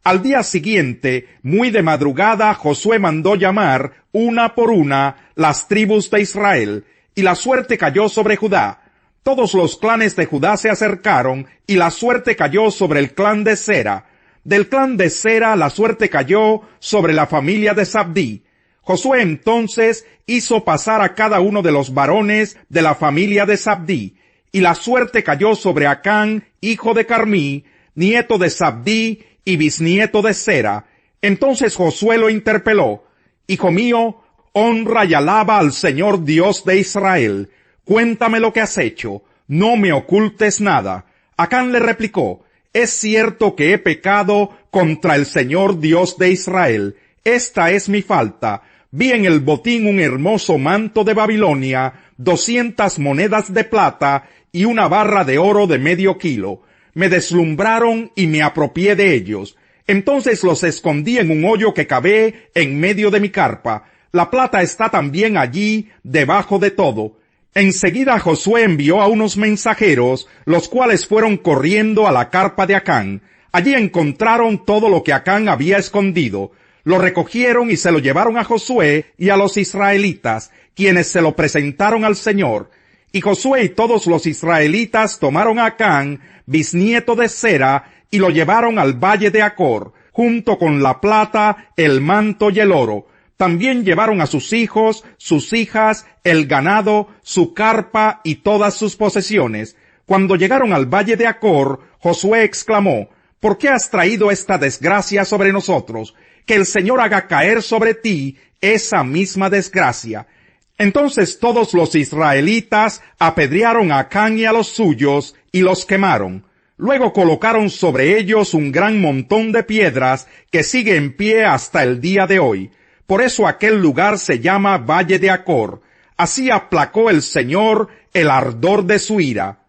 Al día siguiente, muy de madrugada, Josué mandó llamar, una por una, las tribus de Israel, y la suerte cayó sobre Judá. Todos los clanes de Judá se acercaron, y la suerte cayó sobre el clan de Sera. Del clan de Sera la suerte cayó sobre la familia de Zabdí. Josué entonces hizo pasar a cada uno de los varones de la familia de Zabdí, y la suerte cayó sobre Acán, hijo de Carmí, nieto de Zabdí y bisnieto de Sera. Entonces Josué lo interpeló: Hijo mío, honra y alaba al Señor Dios de Israel. Cuéntame lo que has hecho, no me ocultes nada. Acán le replicó: Es cierto que he pecado contra el Señor Dios de Israel. Esta es mi falta. Vi en el botín un hermoso manto de Babilonia, 200 monedas de plata y una barra de oro de medio kilo. Me deslumbraron y me apropié de ellos. Entonces los escondí en un hoyo que cavé en medio de mi carpa. La plata está también allí, debajo de todo. Enseguida Josué envió a unos mensajeros, los cuales fueron corriendo a la carpa de Acán. Allí encontraron todo lo que Acán había escondido. Lo recogieron y se lo llevaron a Josué y a los israelitas, quienes se lo presentaron al Señor. Y Josué y todos los israelitas tomaron a Acán, bisnieto de Sera, y lo llevaron al valle de Acor, junto con la plata, el manto y el oro. También llevaron a sus hijos, sus hijas, el ganado, su carpa y todas sus posesiones. Cuando llegaron al valle de Acor, Josué exclamó: ¿Por qué has traído esta desgracia sobre nosotros? Que el Señor haga caer sobre ti esa misma desgracia. Entonces todos los israelitas apedrearon a Acán y a los suyos y los quemaron. Luego colocaron sobre ellos un gran montón de piedras que sigue en pie hasta el día de hoy. Por eso aquel lugar se llama Valle de Acor. Así aplacó el Señor el ardor de su ira.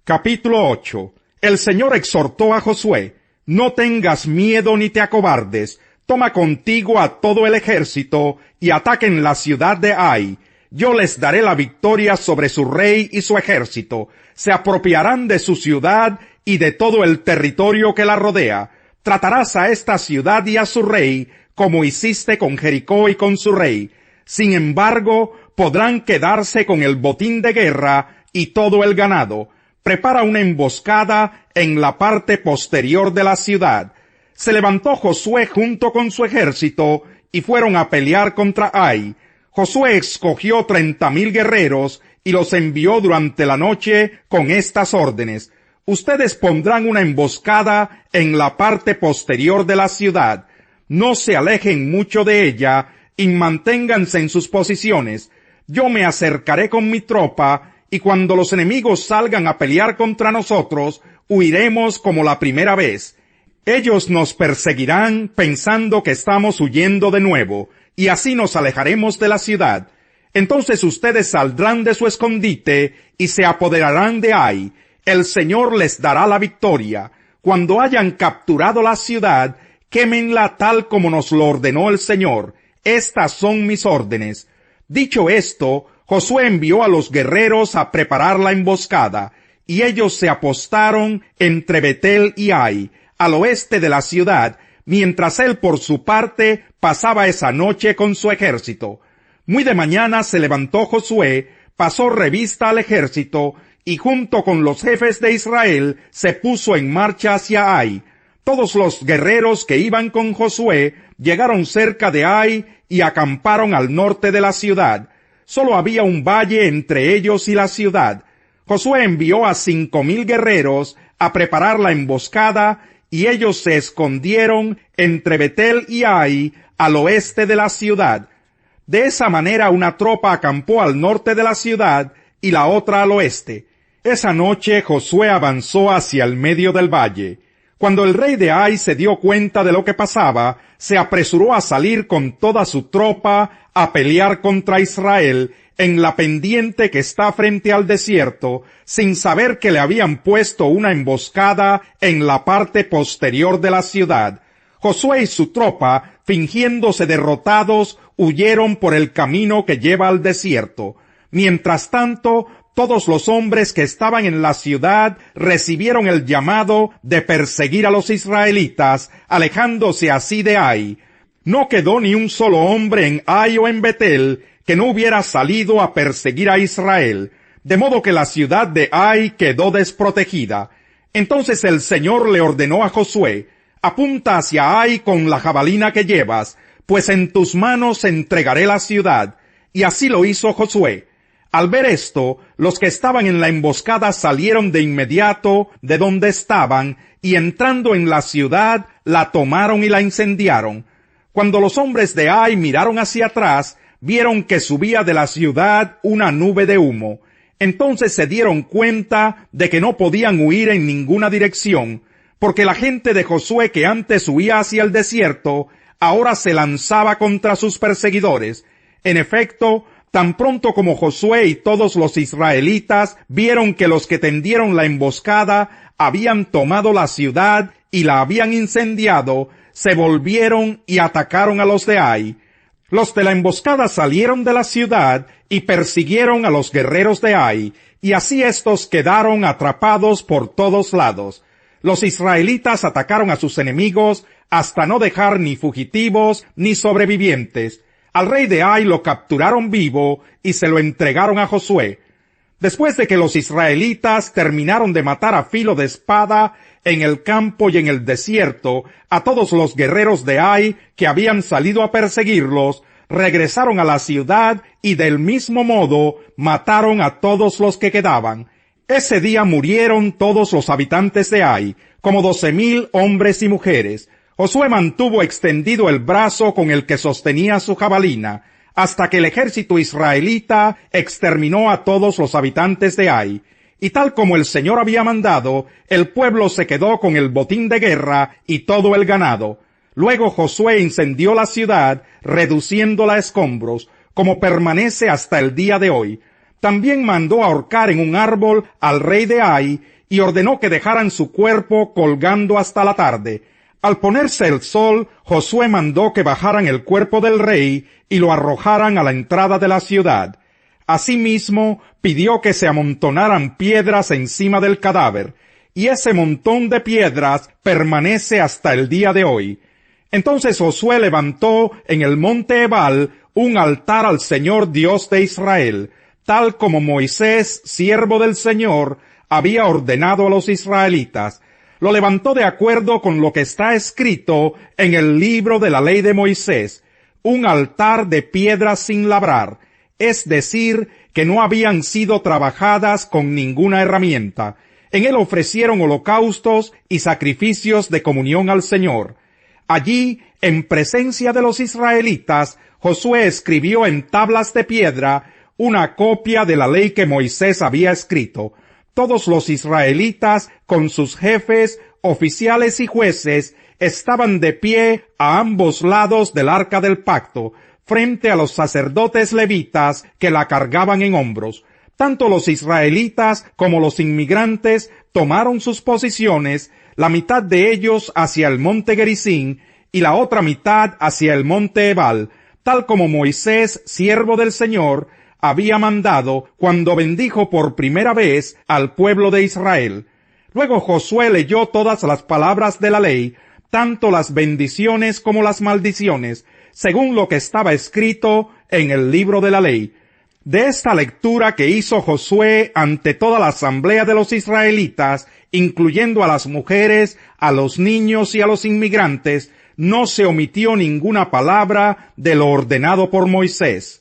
Capítulo 8. El Señor exhortó a Josué: No tengas miedo ni te acobardes. Toma contigo a todo el ejército y ataquen la ciudad de Ai. Yo les daré la victoria sobre su rey y su ejército. Se apropiarán de su ciudad y de todo el territorio que la rodea. Tratarás a esta ciudad y a su rey como hiciste con Jericó y con su rey. Sin embargo, podrán quedarse con el botín de guerra y todo el ganado. Prepara una emboscada en la parte posterior de la ciudad. Se levantó Josué junto con su ejército y fueron a pelear contra Ai. Josué escogió 30,000 guerreros y los envió durante la noche con estas órdenes: Ustedes pondrán una emboscada en la parte posterior de la ciudad. No se alejen mucho de ella y manténganse en sus posiciones. Yo me acercaré con mi tropa, y cuando los enemigos salgan a pelear contra nosotros, huiremos como la primera vez. Ellos nos perseguirán pensando que estamos huyendo de nuevo, y así nos alejaremos de la ciudad. Entonces ustedes saldrán de su escondite y se apoderarán de Ai. El Señor les dará la victoria. Cuando hayan capturado la ciudad, quémenla tal como nos lo ordenó el Señor. Estas son mis órdenes. Dicho esto, Josué envió a los guerreros a preparar la emboscada, y ellos se apostaron entre Betel y Ai, al oeste de la ciudad, mientras él por su parte pasaba esa noche con su ejército. Muy de mañana se levantó Josué, pasó revista al ejército, y junto con los jefes de Israel se puso en marcha hacia Ai. Todos los guerreros que iban con Josué llegaron cerca de Ai y acamparon al norte de la ciudad. Solo había un valle entre ellos y la ciudad. Josué envió a 5,000 guerreros a preparar la emboscada, y ellos se escondieron entre Betel y Ai, al oeste de la ciudad. De esa manera una tropa acampó al norte de la ciudad y la otra al oeste. Esa noche Josué avanzó hacia el medio del valle. Cuando el rey de Ai se dio cuenta de lo que pasaba, se apresuró a salir con toda su tropa a pelear contra Israel en la pendiente que está frente al desierto, sin saber que le habían puesto una emboscada en la parte posterior de la ciudad. Josué y su tropa, fingiéndose derrotados, huyeron por el camino que lleva al desierto. Mientras tanto, todos los hombres que estaban en la ciudad recibieron el llamado de perseguir a los israelitas, alejándose así de Ai. No quedó ni un solo hombre en Ai o en Betel que no hubiera salido a perseguir a Israel, de modo que la ciudad de Ai quedó desprotegida. Entonces el Señor le ordenó a Josué: apunta hacia Ai con la jabalina que llevas, pues en tus manos entregaré la ciudad. Y así lo hizo Josué. Al ver esto, los que estaban en la emboscada salieron de inmediato de donde estaban, y entrando en la ciudad, la tomaron y la incendiaron. Cuando los hombres de Ai miraron hacia atrás, vieron que subía de la ciudad una nube de humo. Entonces se dieron cuenta de que no podían huir en ninguna dirección, porque la gente de Josué, que antes huía hacia el desierto, ahora se lanzaba contra sus perseguidores. En efecto, tan pronto como Josué y todos los israelitas vieron que los que tendieron la emboscada habían tomado la ciudad y la habían incendiado, se volvieron y atacaron a los de Ai. Los de la emboscada salieron de la ciudad y persiguieron a los guerreros de Ai, y así estos quedaron atrapados por todos lados. Los israelitas atacaron a sus enemigos hasta no dejar ni fugitivos ni sobrevivientes. Al rey de Ai lo capturaron vivo y se lo entregaron a Josué. Después de que los israelitas terminaron de matar a filo de espada en el campo y en el desierto a todos los guerreros de Ai que habían salido a perseguirlos, regresaron a la ciudad y del mismo modo mataron a todos los que quedaban. Ese día murieron todos los habitantes de Ai, como 12,000 hombres y mujeres. Josué mantuvo extendido el brazo con el que sostenía su jabalina, hasta que el ejército israelita exterminó a todos los habitantes de Ai. Y tal como el Señor había mandado, el pueblo se quedó con el botín de guerra y todo el ganado. Luego Josué incendió la ciudad, reduciéndola a escombros, como permanece hasta el día de hoy. También mandó ahorcar en un árbol al rey de Ai y ordenó que dejaran su cuerpo colgando hasta la tarde. Al ponerse el sol, Josué mandó que bajaran el cuerpo del rey y lo arrojaran a la entrada de la ciudad. Asimismo, pidió que se amontonaran piedras encima del cadáver, y ese montón de piedras permanece hasta el día de hoy. Entonces Josué levantó en el monte Ebal un altar al Señor Dios de Israel, tal como Moisés, siervo del Señor, había ordenado a los israelitas. Lo levantó de acuerdo con lo que está escrito en el libro de la ley de Moisés, un altar de piedras sin labrar, es decir, que no habían sido trabajadas con ninguna herramienta. En él ofrecieron holocaustos y sacrificios de comunión al Señor. Allí, en presencia de los israelitas, Josué escribió en tablas de piedra una copia de la ley que Moisés había escrito. Todos los israelitas, con sus jefes, oficiales y jueces, estaban de pie a ambos lados del arca del pacto, frente a los sacerdotes levitas que la cargaban en hombros. Tanto los israelitas como los inmigrantes tomaron sus posiciones, la mitad de ellos hacia el monte Gerizim y la otra mitad hacia el monte Ebal, tal como Moisés, siervo del Señor, había mandado cuando bendijo por primera vez al pueblo de Israel. Luego Josué leyó todas las palabras de la ley, tanto las bendiciones como las maldiciones, según lo que estaba escrito en el libro de la ley. De esta lectura que hizo Josué ante toda la asamblea de los israelitas, incluyendo a las mujeres, a los niños y a los inmigrantes, no se omitió ninguna palabra de lo ordenado por Moisés.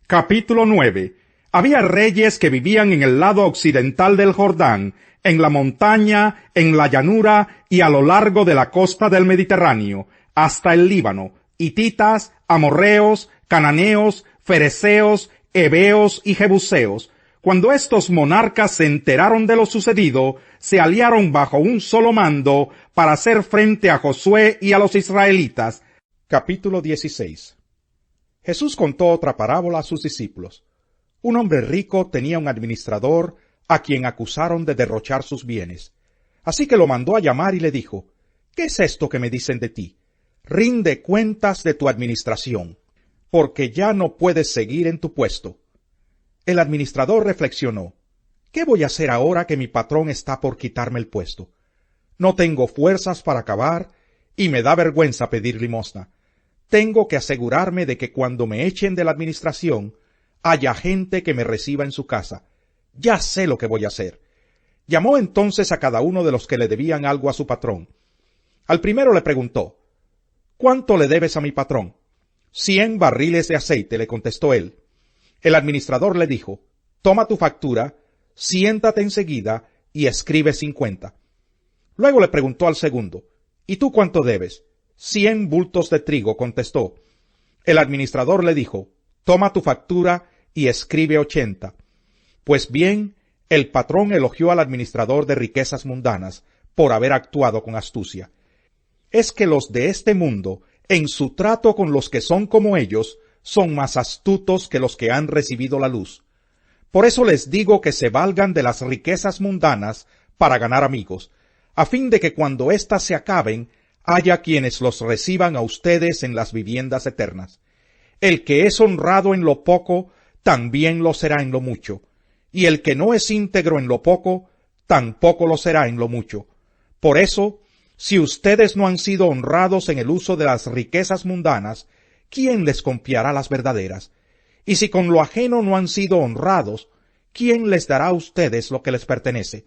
Capítulo 9. Había reyes que vivían en el lado occidental del Jordán, en la montaña, en la llanura y a lo largo de la costa del Mediterráneo, hasta el Líbano, hititas, amorreos, cananeos, fereceos, heveos y jebuseos. Cuando estos monarcas se enteraron de lo sucedido, se aliaron bajo un solo mando para hacer frente a Josué y a los israelitas. Capítulo 16. Jesús contó otra parábola a sus discípulos. Un hombre rico tenía un administrador a quien acusaron de derrochar sus bienes. Así que lo mandó a llamar y le dijo: ¿Qué es esto que me dicen de ti? Rinde cuentas de tu administración, porque ya no puedes seguir en tu puesto. El administrador reflexionó. ¿Qué voy a hacer ahora que mi patrón está por quitarme el puesto? No tengo fuerzas para acabar y me da vergüenza pedir limosna. Tengo que asegurarme de que cuando me echen de la administración haya gente que me reciba en su casa. Ya sé lo que voy a hacer. Llamó entonces a cada uno de los que le debían algo a su patrón. Al primero le preguntó, ¿cuánto le debes a mi patrón? 100 barriles de aceite, le contestó él. El administrador le dijo, toma tu factura, siéntate enseguida y escribe 50. Luego le preguntó al segundo, ¿y tú cuánto debes? 100 bultos de trigo, contestó. El administrador le dijo, toma tu factura y escribe 80. Pues bien, el patrón elogió al administrador de riquezas mundanas por haber actuado con astucia. Es que los de este mundo, en su trato con los que son como ellos, son más astutos que los que han recibido la luz. Por eso les digo que se valgan de las riquezas mundanas para ganar amigos, a fin de que cuando éstas se acaben, haya quienes los reciban a ustedes en las viviendas eternas. El que es honrado en lo poco, también lo será en lo mucho, y el que no es íntegro en lo poco, tampoco lo será en lo mucho. Por eso, si ustedes no han sido honrados en el uso de las riquezas mundanas, ¿quién les confiará las verdaderas? Y si con lo ajeno no han sido honrados, ¿quién les dará a ustedes lo que les pertenece?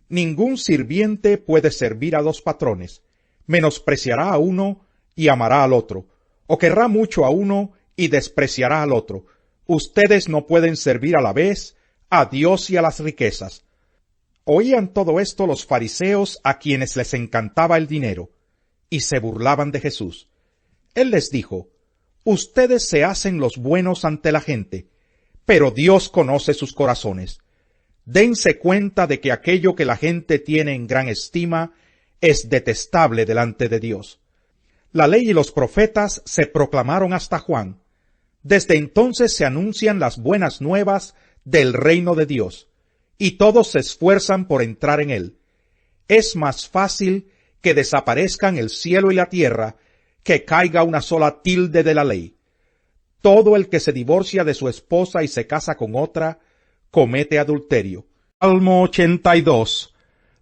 Ningún sirviente puede servir a dos patrones. Menospreciará a uno y amará al otro, o querrá mucho a uno y despreciará al otro. Ustedes no pueden servir a la vez a Dios y a las riquezas. Oían todo esto los fariseos, a quienes les encantaba el dinero, y se burlaban de Jesús. Él les dijo, ustedes se hacen los buenos ante la gente, pero Dios conoce sus corazones. Dense cuenta de que aquello que la gente tiene en gran estima es detestable delante de Dios. La ley y los profetas se proclamaron hasta Juan. Desde entonces se anuncian las buenas nuevas del reino de Dios, y todos se esfuerzan por entrar en él. Es más fácil que desaparezcan el cielo y la tierra que caiga una sola tilde de la ley. Todo el que se divorcia de su esposa y se casa con otra, comete adulterio. Salmo 82.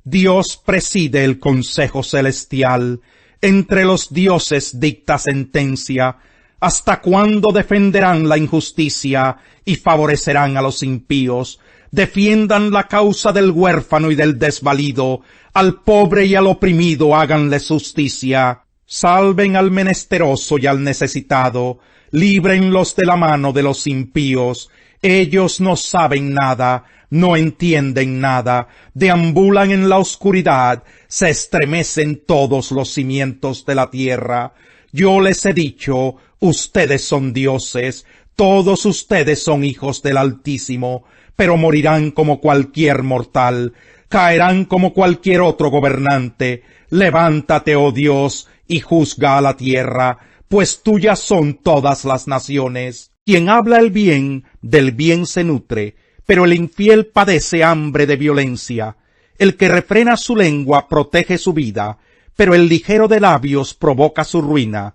Dios preside el consejo celestial, entre los dioses dicta sentencia. ¿Hasta cuándo defenderán la injusticia y favorecerán a los impíos? Defiendan la causa del huérfano y del desvalido, al pobre y al oprimido háganle justicia. Salven al menesteroso y al necesitado, líbrenlos de la mano de los impíos. Ellos no saben nada, no entienden nada, deambulan en la oscuridad, se estremecen todos los cimientos de la tierra. Yo les he dicho, ustedes son dioses, todos ustedes son hijos del Altísimo, pero morirán como cualquier mortal, caerán como cualquier otro gobernante. Levántate, oh Dios, y juzga a la tierra, pues tuyas son todas las naciones. Quien habla el bien, del bien se nutre, pero el infiel padece hambre de violencia. El que refrena su lengua protege su vida, pero el ligero de labios provoca su ruina.